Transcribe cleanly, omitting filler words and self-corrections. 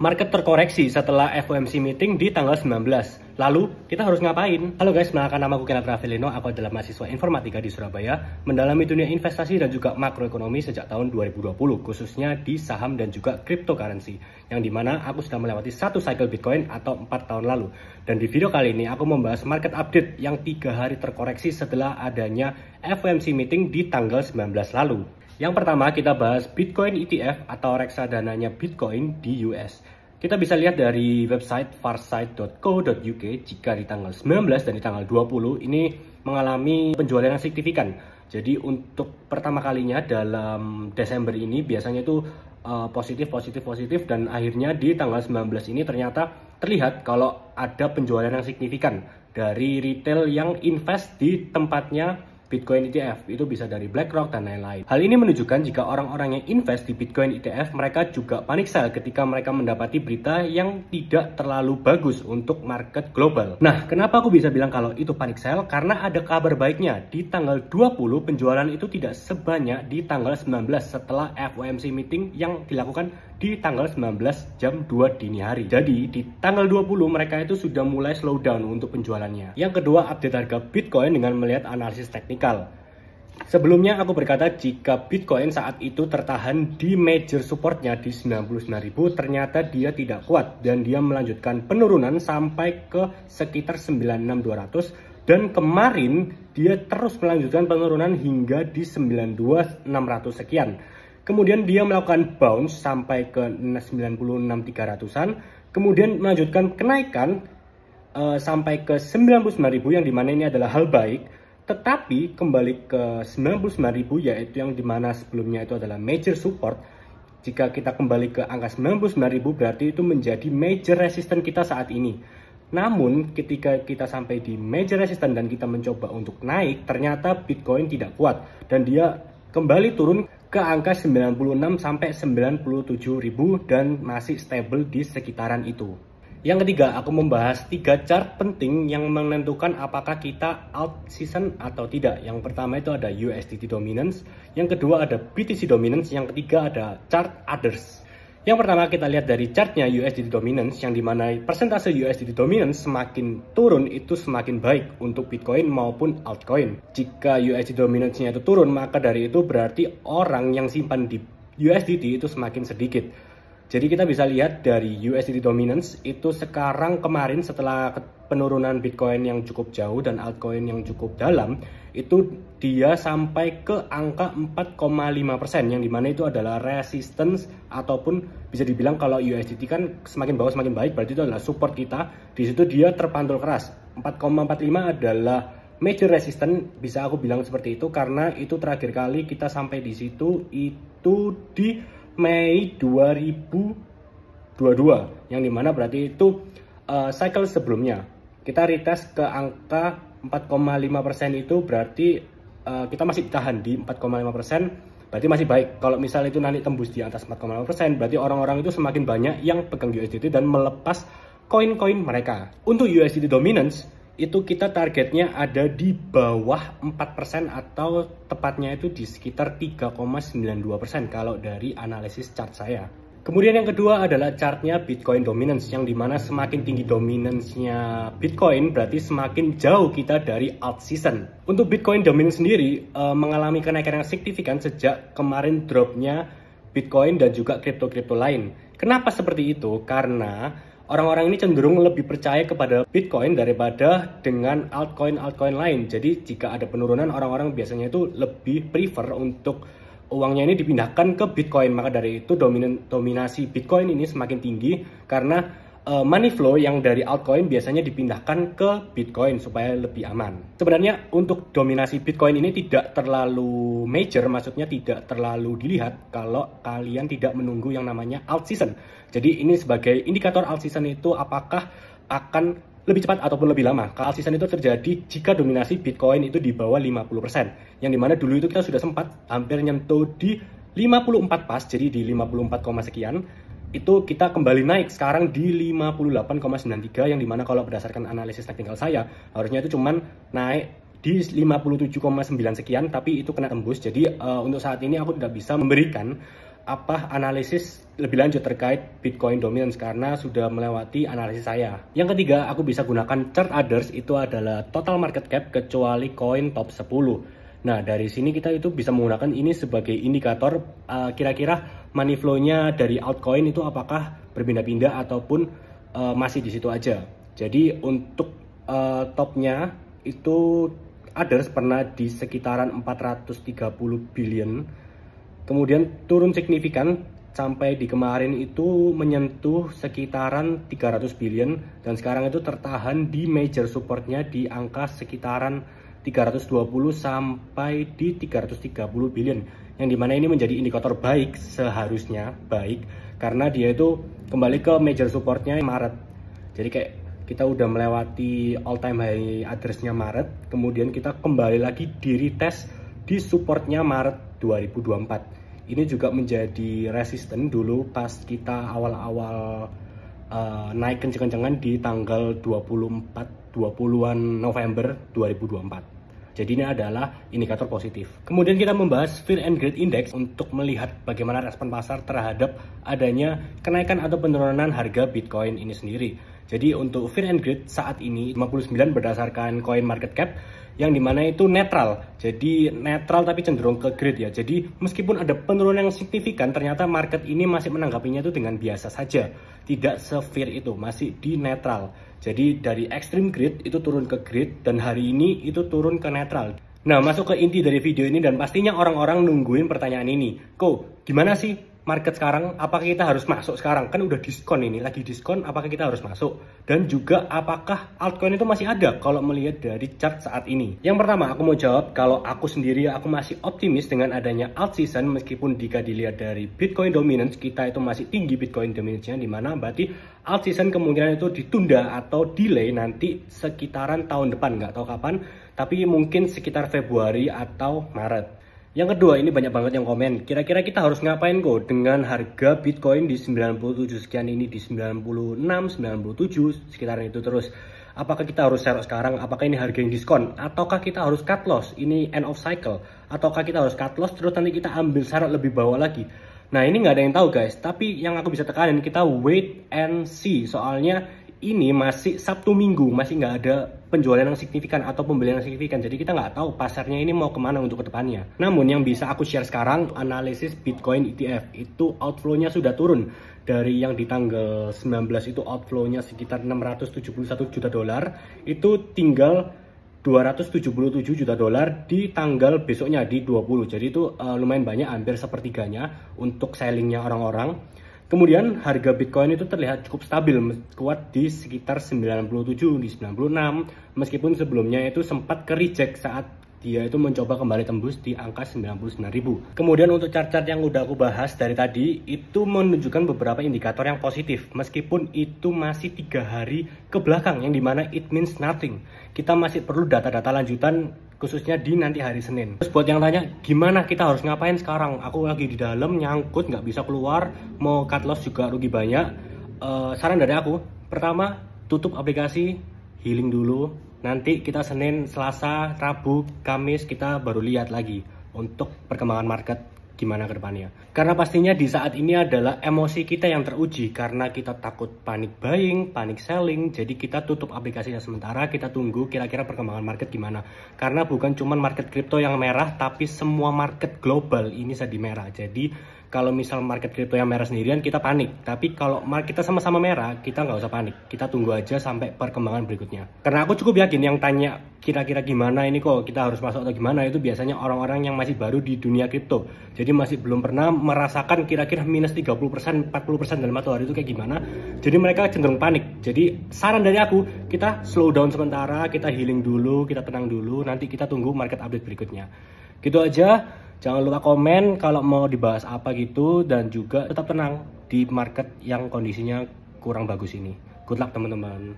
Market terkoreksi setelah FOMC meeting di tanggal 19. Lalu, kita harus ngapain? Halo guys, kenalkan nama aku Kenneth Ravelino. Aku adalah mahasiswa informatika di Surabaya, mendalami dunia investasi dan juga makroekonomi sejak tahun 2020, khususnya di saham dan juga cryptocurrency, yang dimana aku sudah melewati satu cycle Bitcoin atau 4 tahun lalu. Dan di video kali ini, aku membahas market update yang 3 hari terkoreksi setelah adanya FOMC meeting di tanggal 19 lalu. Yang pertama, kita bahas Bitcoin ETF atau reksadananya Bitcoin di US. Kita bisa lihat dari website farsight.co.uk jika di tanggal 19 dan di tanggal 20 ini mengalami penjualan yang signifikan. Jadi untuk pertama kalinya dalam Desember ini biasanya itu positif dan akhirnya di tanggal 19 ini ternyata terlihat kalau ada penjualan yang signifikan dari retail yang invest di tempatnya Bitcoin ETF, itu bisa dari BlackRock dan lain-lain. Hal ini menunjukkan jika orang-orang yang invest di Bitcoin ETF, mereka juga panic sell ketika mereka mendapati berita yang tidak terlalu bagus untuk market global. Nah, kenapa aku bisa bilang kalau itu panic sell? Karena ada kabar baiknya. Di tanggal 20, penjualan itu tidak sebanyak di tanggal 19 setelah FOMC meeting yang dilakukan di tanggal 19 jam 2 dini hari. Jadi, di tanggal 20 mereka itu sudah mulai slow down untuk penjualannya. Yang kedua, update harga Bitcoin dengan melihat analisis teknikal. Sebelumnya aku berkata jika Bitcoin saat itu tertahan di major supportnya di 99.000, ternyata dia tidak kuat dan dia melanjutkan penurunan sampai ke sekitar 96.200 dan kemarin dia terus melanjutkan penurunan hingga di 92.600 sekian. Kemudian dia melakukan bounce sampai ke 96.300-an, kemudian melanjutkan kenaikan sampai ke 99.000 yang dimana ini adalah hal baik. Tetapi kembali ke 99.000 yaitu yang dimana sebelumnya itu adalah major support. Jika kita kembali ke angka 99.000 berarti itu menjadi major resistance kita saat ini. Namun ketika kita sampai di major resistance dan kita mencoba untuk naik, ternyata Bitcoin tidak kuat dan dia kembali turun ke angka 96 sampai 97.000 dan masih stable di sekitaran itu. Yang ketiga, aku membahas 3 chart penting yang menentukan apakah kita alt season atau tidak. Yang pertama itu ada USDT dominance, yang kedua ada BTC dominance, yang ketiga ada chart others. Yang pertama kita lihat dari chartnya USDT dominance, yang dimana persentase USDT dominance semakin turun itu semakin baik untuk Bitcoin maupun altcoin. Jika USDT dominance-nya itu turun, maka dari itu berarti orang yang simpan di USDT itu semakin sedikit. Jadi kita bisa lihat dari USDT dominance itu sekarang kemarin setelah penurunan Bitcoin yang cukup jauh dan altcoin yang cukup dalam, itu dia sampai ke angka 4,5% yang dimana itu adalah resistance ataupun bisa dibilang kalau USDT kan semakin bawah semakin baik, berarti itu adalah support kita. Di situ dia terpantul keras. 4,45 adalah major resistance, bisa aku bilang seperti itu karena itu terakhir kali kita sampai di situ itu di Mei 2022 yang dimana berarti itu cycle sebelumnya kita retest ke angka 4,5% itu berarti kita masih ditahan di 4,5%, berarti masih baik. Kalau misalnya itu nanti tembus di atas 4,5% berarti orang-orang itu semakin banyak yang pegang USDT dan melepas koin-koin mereka. Untuk USDT dominance itu kita targetnya ada di bawah 4% atau tepatnya itu di sekitar 3,92% kalau dari analisis chart saya. Kemudian yang kedua adalah chartnya Bitcoin dominance, yang dimana semakin tinggi dominance-nya Bitcoin berarti semakin jauh kita dari alt season. Untuk Bitcoin dominance sendiri mengalami kenaikan yang signifikan sejak kemarin dropnya Bitcoin dan juga kripto-kripto lain. Kenapa seperti itu? Karena orang-orang ini cenderung lebih percaya kepada Bitcoin daripada dengan altcoin lain. Jadi jika ada penurunan, orang-orang biasanya itu lebih prefer untuk uangnya ini dipindahkan ke Bitcoin. Maka dari itu dominasi Bitcoin ini semakin tinggi karena money flow yang dari altcoin biasanya dipindahkan ke Bitcoin supaya lebih aman. Sebenarnya untuk dominasi Bitcoin ini tidak terlalu major, maksudnya tidak terlalu dilihat kalau kalian tidak menunggu yang namanya alt season. Jadi ini sebagai indikator alt season itu apakah akan lebih cepat ataupun lebih lama. Alt season itu terjadi jika dominasi Bitcoin itu di bawah 50%. Yang dimana dulu itu kita sudah sempat hampir nyentuh di 54 pas, jadi di 54, sekian. Itu kita kembali naik sekarang di 58,93 yang dimana kalau berdasarkan analisis teknikal saya harusnya itu cuman naik di 57,9 sekian, tapi itu kena tembus. Jadi untuk saat ini aku tidak bisa memberikan analisis lebih lanjut terkait Bitcoin dominance karena sudah melewati analisis saya. Yang ketiga, aku bisa gunakan chart others, itu adalah total market cap kecuali koin top 10. Nah, dari sini kita itu bisa menggunakan ini sebagai indikator kira-kira money flow-nya dari altcoin itu apakah berpindah-pindah ataupun masih di situ aja. Jadi untuk topnya itu others pernah di sekitaran 430 billion, kemudian turun signifikan sampai di kemarin itu menyentuh sekitaran 300 billion, dan sekarang itu tertahan di major supportnya di angka sekitaran 320 sampai di 330 billion, yang dimana ini menjadi indikator baik, seharusnya baik karena dia itu kembali ke major supportnya Maret. Jadi kayak kita udah melewati all time high address-nya Maret, kemudian kita kembali lagi di retest di supportnya Maret 2024. Ini juga menjadi resisten dulu pas kita awal-awal naik kenceng-kencengan di tanggal 20-an November 2024. Jadi ini adalah indikator positif. Kemudian kita membahas Fear and Greed Index untuk melihat bagaimana respon pasar terhadap adanya kenaikan atau penurunan harga Bitcoin ini sendiri. Jadi untuk Fear and Greed saat ini 59 berdasarkan coin market cap, yang dimana itu netral. Jadi netral tapi cenderung ke greed ya. Jadi meskipun ada penurunan yang signifikan, ternyata market ini masih menanggapinya itu dengan biasa saja. Tidak se-fear itu, masih di netral. Jadi dari extreme greed itu turun ke greed, dan hari ini itu turun ke netral. Nah, masuk ke inti dari video ini, dan pastinya orang-orang nungguin pertanyaan ini. Ko, gimana sih market sekarang? Apakah kita harus masuk sekarang? Kan udah diskon ini, lagi diskon, apakah kita harus masuk? Dan juga apakah altcoin itu masih ada kalau melihat dari chart saat ini? Yang pertama, aku mau jawab kalau aku sendiri aku masih optimis dengan adanya alt season, meskipun jika dilihat dari Bitcoin dominance kita itu masih tinggi Bitcoin dominance-nya, dimana berarti alt season kemungkinan itu ditunda atau delay nanti sekitaran tahun depan, nggak tahu kapan, tapi mungkin sekitar Februari atau Maret. Yang kedua, ini banyak banget yang komen, kira-kira kita harus ngapain kok dengan harga Bitcoin di 97 sekian ini, di 96, 97, sekitaran itu terus. Apakah kita harus share sekarang? Apakah ini harga yang diskon? Ataukah kita harus cut loss? Ini end of cycle? Ataukah kita harus cut loss terus nanti kita ambil syarat lebih bawah lagi? Nah, ini nggak ada yang tahu guys, tapi yang aku bisa tekanin, kita wait and see. Soalnya ini masih Sabtu Minggu, masih nggak ada penjualan yang signifikan atau pembelian yang signifikan. Jadi kita nggak tahu pasarnya ini mau kemana untuk kedepannya. Namun yang bisa aku share sekarang, analisis Bitcoin ETF itu outflow-nya sudah turun. Dari yang di tanggal 19 itu outflow-nya sekitar 671 juta dolar, itu tinggal 277 juta dolar di tanggal besoknya di 20. Jadi itu lumayan banyak, hampir sepertiganya untuk sellingnya orang-orang. Kemudian harga Bitcoin itu terlihat cukup stabil, kuat di sekitar 97, di 96, meskipun sebelumnya itu sempat ke reject saat dia itu mencoba kembali tembus di angka 99.000. Kemudian untuk chart-chart yang udah aku bahas dari tadi, itu menunjukkan beberapa indikator yang positif, meskipun itu masih 3 hari ke belakang, yang dimana it means nothing. Kita masih perlu data-data lanjutan, khususnya di nanti hari Senin. Terus buat yang tanya, gimana kita harus ngapain sekarang? Aku lagi di dalam, nyangkut, nggak bisa keluar, mau cut loss juga rugi banyak. Saran dari aku, pertama, tutup aplikasi, healing dulu. Nanti kita Senin, Selasa, Rabu, Kamis kita baru lihat lagi untuk perkembangan market gimana ke depannya. Karena pastinya di saat ini adalah emosi kita yang teruji karena kita takut panic buying, panic selling. Jadi kita tutup aplikasinya sementara, kita tunggu kira-kira perkembangan market gimana. Karena bukan cuma market kripto yang merah, tapi semua market global ini sedang merah. Jadi kalau misal market kripto yang merah sendirian kita panik, tapi kalau kita sama-sama merah kita nggak usah panik, kita tunggu aja sampai perkembangan berikutnya. Karena aku cukup yakin yang tanya kira-kira gimana ini kok kita harus masuk atau gimana, itu biasanya orang-orang yang masih baru di dunia kripto, jadi masih belum pernah merasakan kira-kira minus 30%, 40% dalam 1 hari itu kayak gimana. Jadi mereka cenderung panik. Jadi saran dari aku, kita slow down sementara, kita healing dulu, kita tenang dulu, nanti kita tunggu market update berikutnya. Gitu aja. Jangan lupa komen kalau mau dibahas apa gitu, dan juga tetap tenang di market yang kondisinya kurang bagus ini. Good luck teman-teman.